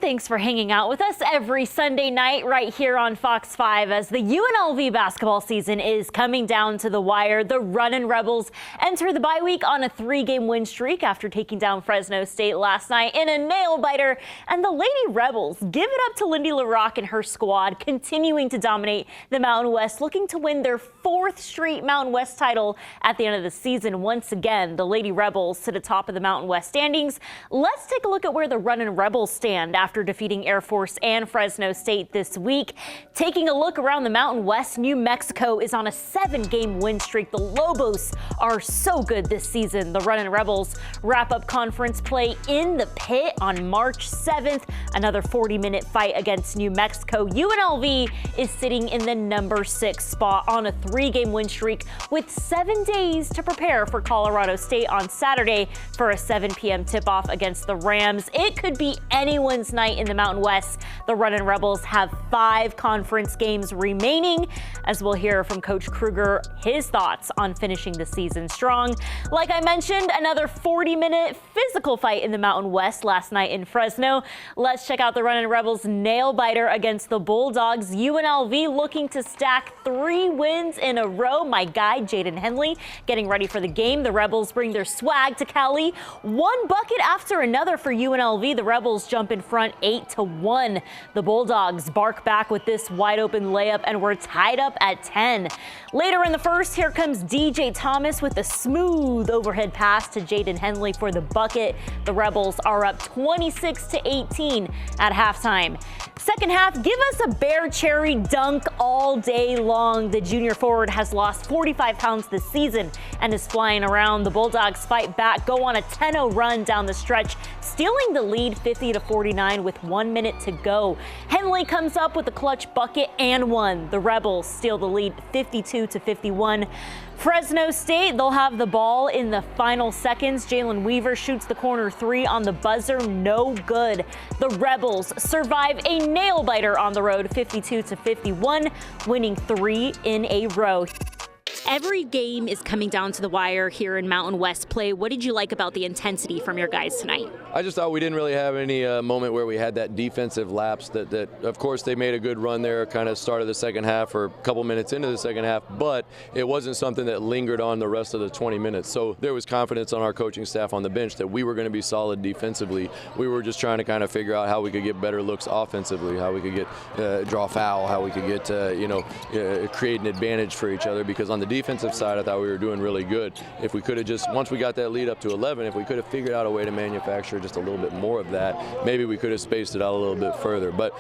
Thanks for hanging out with us every Sunday night right here on Fox 5 as the UNLV basketball season is coming down to the wire. The Runnin Rebels enter the bye week on a 3-game win streak after taking down Fresno State last night in a nail-biter. And the Lady Rebels give it up to Lindy Rocque and her squad, continuing to dominate the Mountain West, looking to win their 4th straight Mountain West title at the end of the season. Once again, the Lady Rebels to the top of the Mountain West standings. Let's take a look at where the Runnin Rebels stand after defeating Air Force and Fresno State this week. Taking a look around the Mountain West, New Mexico is on a 7-game win streak. The Lobos are so good this season. The Runnin Rebels wrap up conference play in the pit on March 7th. Another 40-minute fight against New Mexico. UNLV is sitting in the number 6 spot on a 3-game win streak with 7 days to prepare for Colorado State on Saturday for a 7 p.m. tip-off against the Rams. It could be anyone's night in the Mountain West. The Runnin Rebels have 5 conference games remaining, as we'll hear from Coach Kruger his thoughts on finishing the season strong. Like I mentioned, another 40-minute physical fight in the Mountain West last night in Fresno. Let's check out the Runnin Rebels nail-biter against the Bulldogs. UNLV looking to stack 3 wins in a row. My guy, Jaden Henley, getting ready for the game. The Rebels bring their swag to Cali. One bucket after another for UNLV. The Rebels jump in front 8-1. The Bulldogs bark back with this wide open layup, and we're tied up at 10. Later in the first, here comes DJ Thomas with a smooth overhead pass to Jaden Henley for the bucket. The Rebels are up 26-18 at halftime. Second half, give us a Bear Cherry dunk all day long. The junior forward has lost 45 pounds this season and is flying around. The Bulldogs fight back, go on a 10-0 run down the stretch, stealing the lead 50-49 with 1 minute to go. Henley comes up with a clutch bucket and one. The Rebels steal the lead 52-51. Fresno State, they'll have the ball in the final seconds. Jalen Weaver shoots the corner 3 on the buzzer, no good. The Rebels survive a nail-biter on the road, 52-51, winning 3 in a row. Every game is coming down to the wire here in Mountain West play. What did you like about the intensity from your guys tonight? I just thought we didn't really have any moment where we had that defensive lapse that of course they made a good run there, kind of started the second half or a couple minutes into the second half, but it wasn't something that lingered on the rest of the 20 minutes. So there was confidence on our coaching staff on the bench that we were going to be solid defensively. We were just trying to kind of figure out how we could get better looks offensively, how we could get draw foul, how we could get create an advantage for each other, because on the defensive side, I thought we were doing really good. If we could have just, once we got that lead up to 11, if we could have figured out a way to manufacture just a little bit more of that, maybe we could have spaced it out a little bit further. But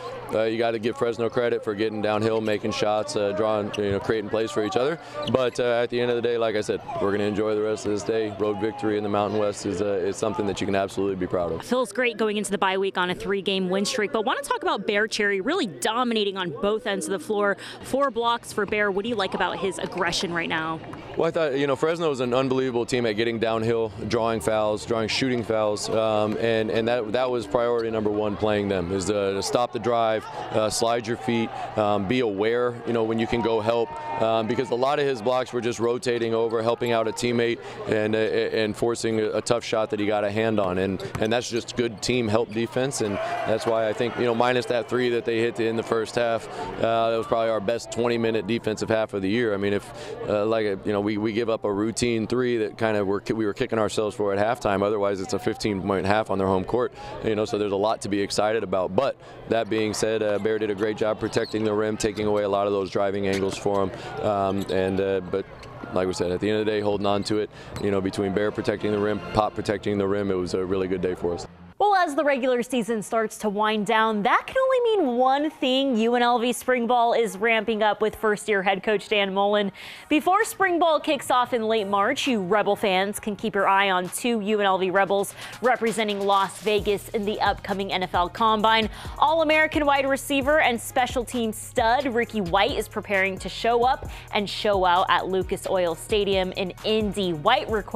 you got to give Fresno credit for getting downhill, making shots, drawing, creating plays for each other. But at the end of the day, like I said, we're going to enjoy the rest of this day. Road victory in the Mountain West is something that you can absolutely be proud of. Feels great going into the bye week on a 3-game win streak, but want to talk about Bear Cherry really dominating on both ends of the floor. 4 blocks for Bear. What do you like about his aggression right now? Well, I thought, Fresno was an unbelievable team at getting downhill, drawing fouls, shooting fouls, and that was priority number 1 playing them, is to stop the drive, slide your feet, be aware, when you can go help, because a lot of his blocks were just rotating over, helping out a teammate, and forcing a tough shot that he got a hand on, and that's just good team help defense, and that's why I think, minus that 3 that they hit in the first half, that was probably our best 20-minute defensive half of the year. I mean, if we give up a routine 3 that kind of we were kicking ourselves for at halftime. Otherwise, it's a 15-point half on their home court. So there's a lot to be excited about. But that being said, Bear did a great job protecting the rim, taking away a lot of those driving angles for him. But like we said, at the end of the day, holding on to it. Between Bear protecting the rim, Pop protecting the rim, it was a really good day for us. Well, as the regular season starts to wind down, that can only mean one thing. UNLV spring ball is ramping up with first-year head coach Dan Mullen. Before spring ball kicks off in late March, you Rebel fans can keep your eye on 2 UNLV Rebels representing Las Vegas in the upcoming NFL Combine. All-American wide receiver and special team stud Ricky White is preparing to show up and show out at Lucas Oil Stadium in Indy. White broke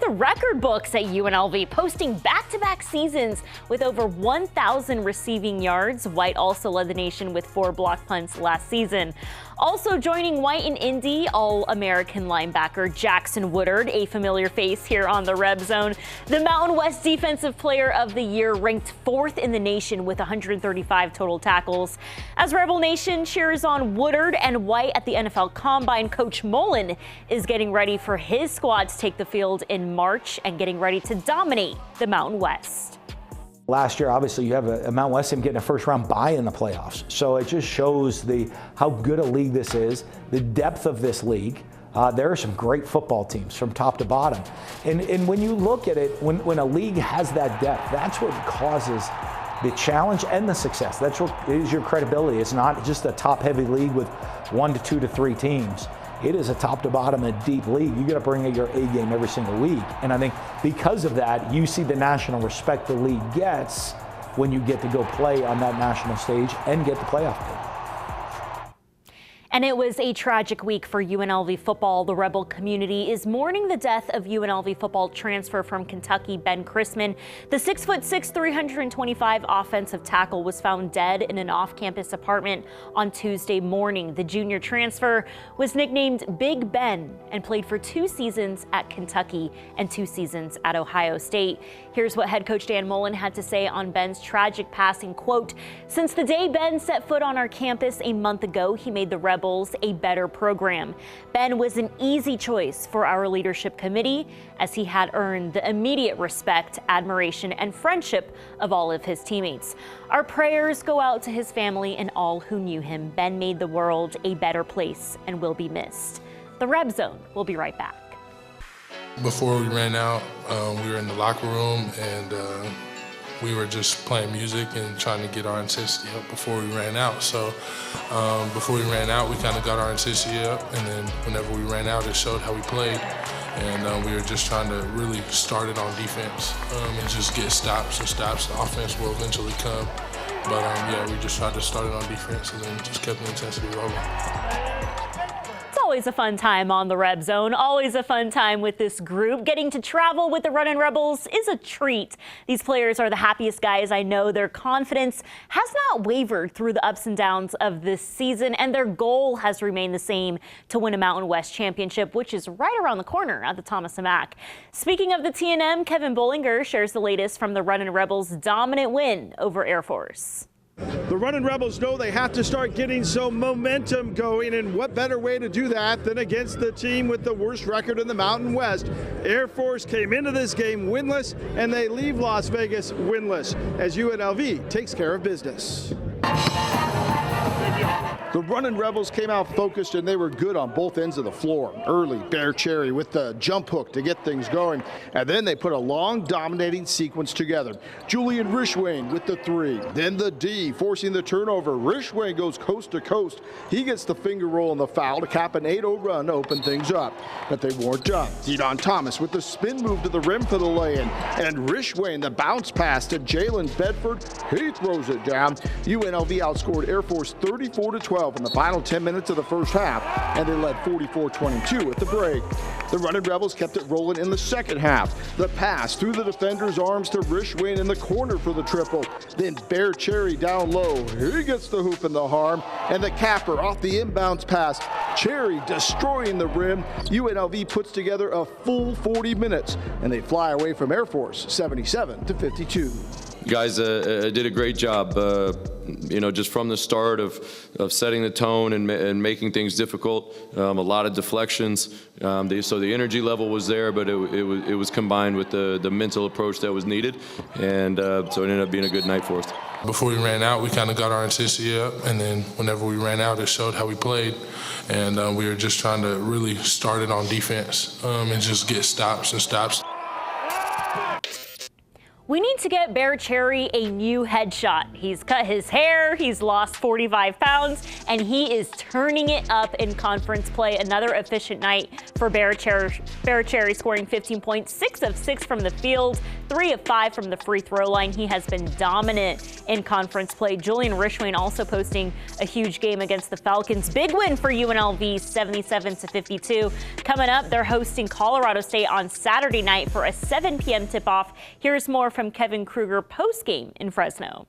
the record books at UNLV, posting back back-to-back seasons with over 1,000 receiving yards. Wyatt also led the nation with 4 block punts last season. Also joining Wyatt in Indy, All-American linebacker Jackson Woodard, a familiar face here on the RebZone. The Mountain West Defensive Player of the Year, ranked 4th in the nation with 135 total tackles. As Rebel Nation cheers on Woodard and Wyatt at the NFL Combine, Coach Mullen is getting ready for his squad to take the field in March and getting ready to dominate the Mountain West. Last year, obviously, you have a Mountain West team getting a first-round bye in the playoffs. So it just shows how good a league this is, the depth of this league. There are some great football teams from top to bottom. And when you look at it, when a league has that depth, that's what causes the challenge and the success. That's what is your credibility. It's not just a top-heavy league with 1 to 2 to 3 teams. It is a top to bottom, a deep league. You got to bring your A game every single week. And I think because of that, you see the national respect the league gets when you get to go play on that national stage and get the playoff game. And it was a tragic week for UNLV football. The Rebel community is mourning the death of UNLV football transfer from Kentucky, Ben Chrisman. The 6'6", 325 offensive tackle was found dead in an off-campus apartment on Tuesday morning. The junior transfer was nicknamed Big Ben and played for 2 seasons at Kentucky and 2 seasons at Ohio State. Here's what head coach Dan Mullen had to say on Ben's tragic passing, quote, "Since the day Ben set foot on our campus a month ago, he made the Rebels a better program. Ben was an easy choice for our leadership committee as he had earned the immediate respect, admiration, and friendship of all of his teammates. Our prayers go out to his family and all who knew him. Ben made the world a better place and will be missed." The RebZone will be right back. Before we ran out, we were in the locker room and we were just playing music and trying to get our intensity up before we ran out. So before we ran out, we kind of got our intensity up, and then whenever we ran out, it showed how we played. And we were just trying to really start it on defense and just get stops and stops. The offense will eventually come. But yeah, we just tried to start it on defense and then just kept the intensity rolling. Always a fun time on the RebZone. Always a fun time with this group. Getting to travel with the Runnin Rebels is a treat. These players are the happiest guys I know. Their confidence has not wavered through the ups and downs of this season, and their goal has remained the same: to win a Mountain West championship, which is right around the corner at the Thomas & Mack. Speaking of the T&M, Kevin Bollinger shares the latest from the Runnin Rebels' dominant win over Air Force. The Runnin Rebels know they have to start getting some momentum going, and what better way to do that than against the team with the worst record in the Mountain West. Air Force came into this game winless, and they leave Las Vegas winless as UNLV takes care of business. The Runnin Rebels came out focused, and they were good on both ends of the floor. Early, Bear Cherry with the jump hook to get things going, and then they put a long, dominating sequence together. Julian Rishwain with the 3, then the D, forcing the turnover. Rishwain goes coast to coast. He gets the finger roll and the foul to cap an 8-0 run to open things up. But they weren't done. Dedon Thomas with the spin move to the rim for the lay-in, and Rishwain the bounce pass to Jalen Bedford. He throws it down. UNLV outscored Air Force 34-12 in the final 10 minutes of the first half, and they led 44-22 at the break. The Runnin Rebels kept it rolling in the second half. The pass through the defender's arms to Rishwain in the corner for the triple. Then Bear Cherry down low. He gets the hoop and the harm, and the capper off the inbounds pass. Cherry destroying the rim. UNLV puts together a full 40 minutes, and they fly away from Air Force 77-52. Guys did a great job, just from the start of setting the tone and making things difficult. A lot of deflections, so the energy level was there, but it was combined with the mental approach that was needed, and so it ended up being a good night for us. Before we ran out, we kind of got our intensity up, and then whenever we ran out, it showed how we played. And we were just trying to really start it on defense and just get stops and stops. We need to get Bear Cherry a new headshot. He's cut his hair, he's lost 45 pounds, and he is turning it up in conference play. Another efficient night for Bear Cherry, scoring 15 points, 6 of 6 from the field, 3 of 5 from the free throw line. He has been dominant in conference play. Julian Rishwain also posting a huge game against the Falcons. Big win for UNLV, 77-52. Coming up, they're hosting Colorado State on Saturday night for a 7 p.m. tip-off. Here's more from Kevin Kruger post-game in Fresno.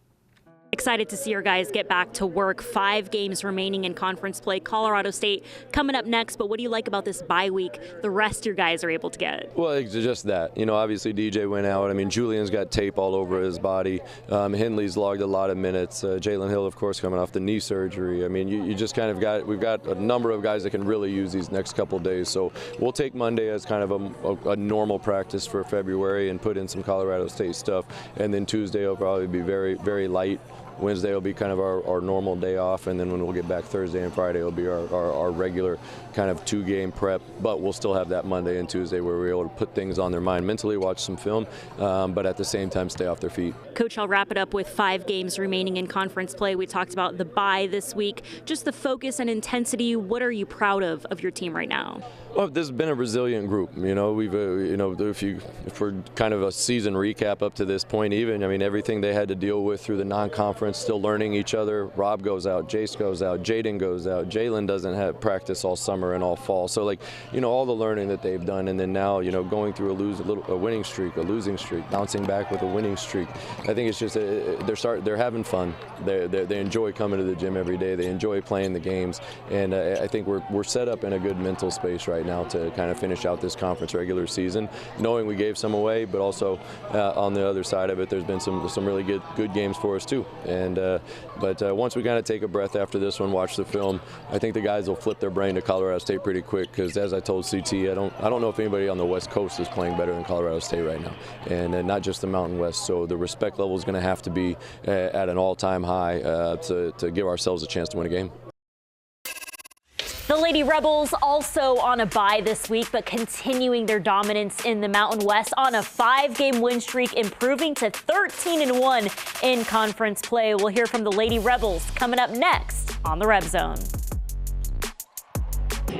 Excited to see your guys get back to work. 5 games remaining in conference play. Colorado State coming up next, but what do you like about this bye week the rest your guys are able to get? Well, it's just that. You know, obviously DJ went out. I mean, Julian's got tape all over his body. Hindley's logged a lot of minutes. Jalen Hill, of course, coming off the knee surgery. I mean, you just kind of we've got a number of guys that can really use these next couple days. So we'll take Monday as kind of a normal practice for February and put in some Colorado State stuff. And then Tuesday will probably be very, very light. Wednesday will be kind of our normal day off, and then when we'll get back Thursday and Friday will be our regular kind of 2-game prep, but we'll still have that Monday and Tuesday where we're able to put things on their mind mentally, watch some film, but at the same time stay off their feet. Coach, I'll wrap it up with 5 games remaining in conference play. We talked about the bye this week, just the focus and intensity. What are you proud of your team right now? Well, this has been a resilient group. You know, we've, if we're kind of a season recap up to this point, even, I mean, everything they had to deal with through the non-conference, still learning each other. Rob goes out, Jace goes out, Jaden goes out, Jalen doesn't have practice all summer and all fall. So, like, you know, all the learning that they've done, and then now, you know, going through a winning streak, a losing streak, bouncing back with a winning streak. I think it's just they're having fun. They enjoy coming to the gym every day. They enjoy playing the games, and I think we're set up in a good mental space right now to kind of finish out this conference regular season, knowing we gave some away, but also on the other side of it, there's been some really good games for us too. And but once we kind of take a breath after this one, watch the film, I think the guys will flip their brain to Colorado State pretty quick, because as I told CT, I don't know if anybody on the West Coast is playing better than Colorado State right now, and not just the Mountain West. So the respect level is going to have to be at an all-time high to give ourselves a chance to win a game. The Lady Rebels also on a bye this week, but continuing their dominance in the Mountain West on a 5-game win streak, improving to 13-1 in conference play. We'll hear from the Lady Rebels coming up next on the RebZone.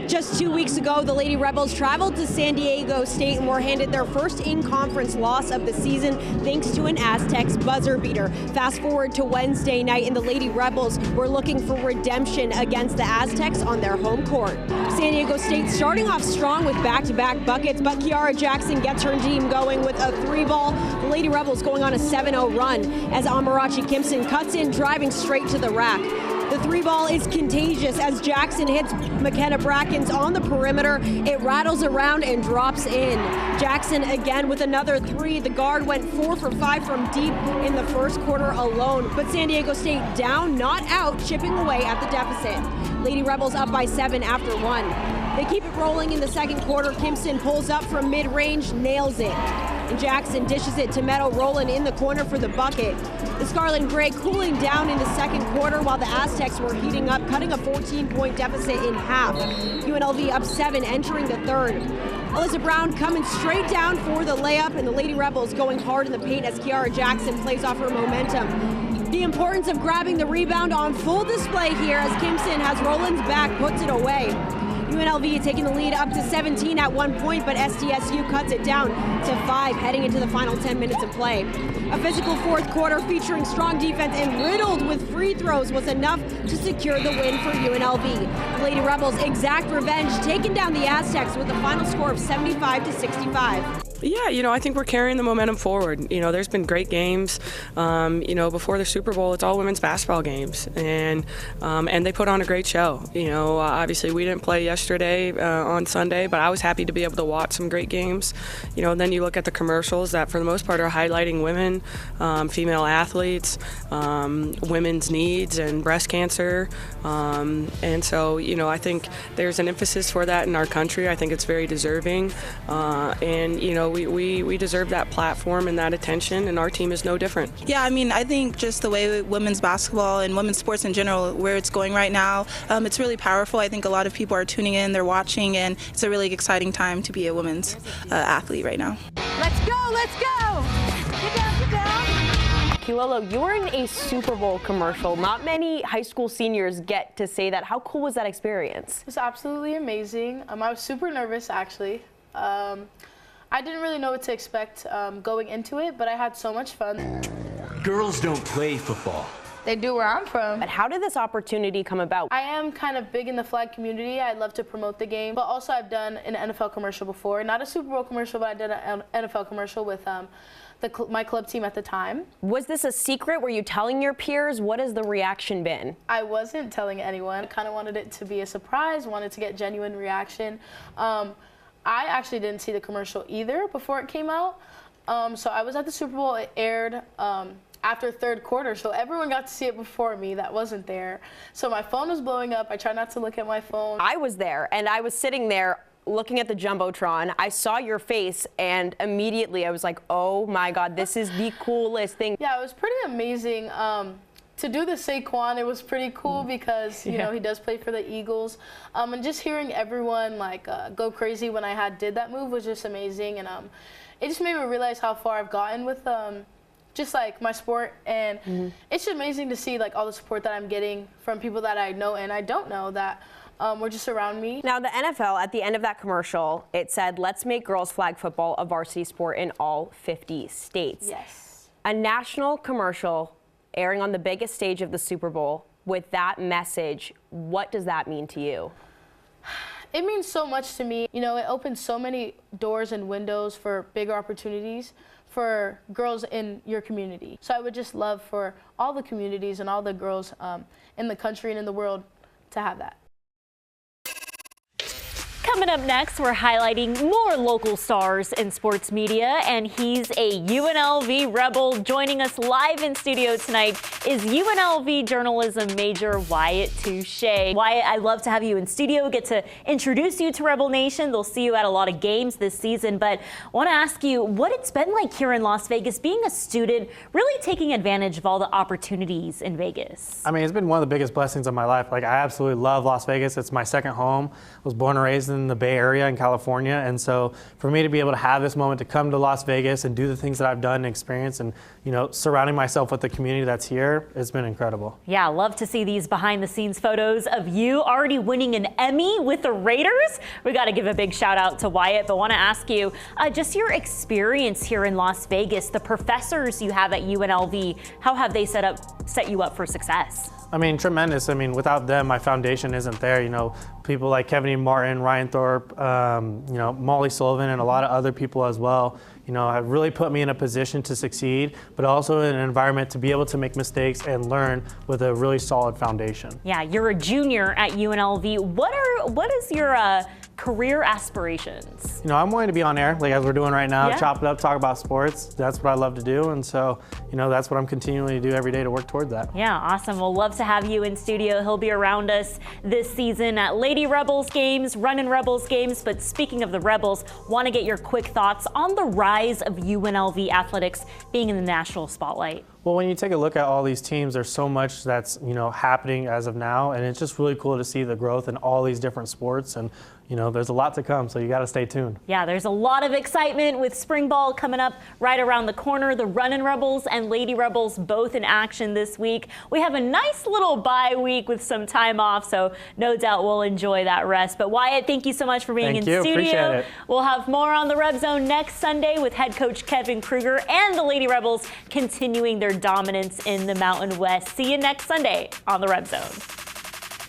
Just 2 weeks ago, the Lady Rebels traveled to San Diego State and were handed their first in-conference loss of the season thanks to an Aztecs buzzer beater. Fast forward to Wednesday night, and the Lady Rebels were looking for redemption against the Aztecs on their home court. San Diego State starting off strong with back-to-back buckets, but Kiara Jackson gets her team going with a 3-ball. The Lady Rebels going on a 7-0 run as Amarachi Kimpson cuts in, driving straight to the rack. The 3-ball is contagious as Jackson hits McKenna Brackens on the perimeter. It rattles around and drops in. Jackson again with another 3. The guard went 4 for 5 from deep in the first quarter alone. But San Diego State down, not out, chipping away at the deficit. Lady Rebels up by 7 after 1. They keep it rolling in the second quarter. Kimpson pulls up from mid-range, nails it. And Jackson dishes it to Meadow Rowland in the corner for the bucket. The Scarlet and Gray cooling down in the second quarter while the Aztecs were heating up, cutting a 14-point deficit in half. UNLV up 7 entering the third. Alyssa Brown coming straight down for the layup, and the Lady Rebels going hard in the paint as Kiara Jackson plays off her momentum. The importance of grabbing the rebound on full display here as Kimpson has Rowland's back, puts it away. UNLV taking the lead up to 17 at one point, but SDSU cuts it down to 5 heading into the final 10 minutes of play. A physical fourth quarter featuring strong defense and riddled with free throws was enough to secure the win for UNLV. The Lady Rebels exact revenge, taking down the Aztecs with a final score of 75-65. Yeah, you know, I think we're carrying the momentum forward. You know, there's been great games. You know, before the Super Bowl, it's all women's basketball games, and they put on a great show. You know, obviously we didn't play yesterday on Sunday, but I was happy to be able to watch some great games. You know, and then you look at the commercials that for the most part are highlighting women, female athletes, women's needs and breast cancer. And so, you know, I think there's an emphasis for that in our country. I think it's very deserving. And, you know, we deserve that platform and that attention, and our team is no different. Yeah, I mean, I think just the way women's basketball and women's sports in general, where it's going right now, it's really powerful. I think a lot of people are tuning in, they're watching, and it's a really exciting time to be a women's athlete right now. Let's go, let's go! Get down, get down! Kilolo, you were in a Super Bowl commercial. Not many high school seniors get to say that. How cool was that experience? It was absolutely amazing. I was super nervous, actually. I didn't really know what to expect going into it, but I had so much fun. Girls don't play football. They do where I'm from. But how did this opportunity come about? I am kind of big in the flag community. I love to promote the game, but also I've done an NFL commercial before. Not a Super Bowl commercial, but I did an NFL commercial with my club team at the time. Was this a secret? Were you telling your peers? What has the reaction been? I wasn't telling anyone. I kind of wanted it to be a surprise, wanted to get genuine reaction. I actually didn't see the commercial either before it came out. So I was at the Super Bowl. It aired after third quarter, so everyone got to see it before me that wasn't there. So my phone was blowing up. I tried not to look at my phone. I was there, and I was sitting there looking at the Jumbotron. I saw your face, and immediately I was like, oh my God, this is the coolest thing. Yeah, it was pretty amazing. To do the Saquon, it was pretty cool because, you know, he does play for the Eagles. And just hearing everyone like go crazy when I did that move was just amazing. And it just made me realize how far I've gotten with just like my sport, and it's just amazing to see like all the support that I'm getting from people that I know and I don't know that were just around me. Now the NFL, at the end of that commercial, it said, "Let's make girls flag football a varsity sport in all 50 states." Yes. A national commercial airing on the biggest stage of the Super Bowl with that message, what does that mean to you? It means so much to me. You know, it opens so many doors and windows for bigger opportunities for girls in your community. So I would just love for all the communities and all the girls in the country and in the world to have that. Coming up next, we're highlighting more local stars in sports media, and he's a UNLV Rebel. Joining us live in studio tonight is UNLV journalism major Wyatt Touchet. Wyatt, I'd love to have you in studio, get to introduce you to Rebel Nation. They'll see you at a lot of games this season, but I want to ask you what it's been like here in Las Vegas, being a student, really taking advantage of all the opportunities in Vegas. I mean, it's been one of the biggest blessings of my life. Like, I absolutely love Las Vegas. It's my second home. I was born and raised in the Bay Area in California, and so for me to be able to have this moment to come to Las Vegas and do the things that I've done and experienced, and you know, surrounding myself with the community that's here, it's been incredible. Yeah, love to see these behind the scenes photos of you already winning an Emmy with the Raiders. We got to give a big shout out to Wyatt, but want to ask you just your experience here in Las Vegas, the professors you have at UNLV, how have they set you up for success? I mean, tremendous. I mean, without them, my foundation isn't there. You know, people like Kevin E. Martin, Ryan Thorpe, you know, Molly Sullivan, and a lot of other people as well, you know, have really put me in a position to succeed, but also in an environment to be able to make mistakes and learn with a really solid foundation. Yeah, you're a junior at UNLV. What is your career aspirations? You know, I'm wanting to be on air, like as we're doing right now, Yeah. chop it up, talk about sports. That's what I love to do, and so, you know, that's what I'm continuing to do every day to work toward that. Yeah, awesome. We'll love to have you in studio. He'll be around us this season at Lady Rebels games, Runnin Rebels games. But speaking of the Rebels, want to get your quick thoughts on the rise of UNLV athletics being in the national spotlight. Well, when you take a look at all these teams, there's so much that's, you know, happening as of now, and it's just really cool to see the growth in all these different sports, and you know, there's a lot to come, so you got to stay tuned. Yeah, there's a lot of excitement with spring ball coming up right around the corner. The Runnin Rebels and Lady Rebels both in action this week. We have a nice little bye week with some time off, so no doubt we'll enjoy that rest. But Wyatt, thank you so much for being in studio. Appreciate it. We'll have more on the RebZone next Sunday with head coach Kevin Kruger and the Lady Rebels continuing their dominance in the Mountain West. See you next Sunday on the RebZone.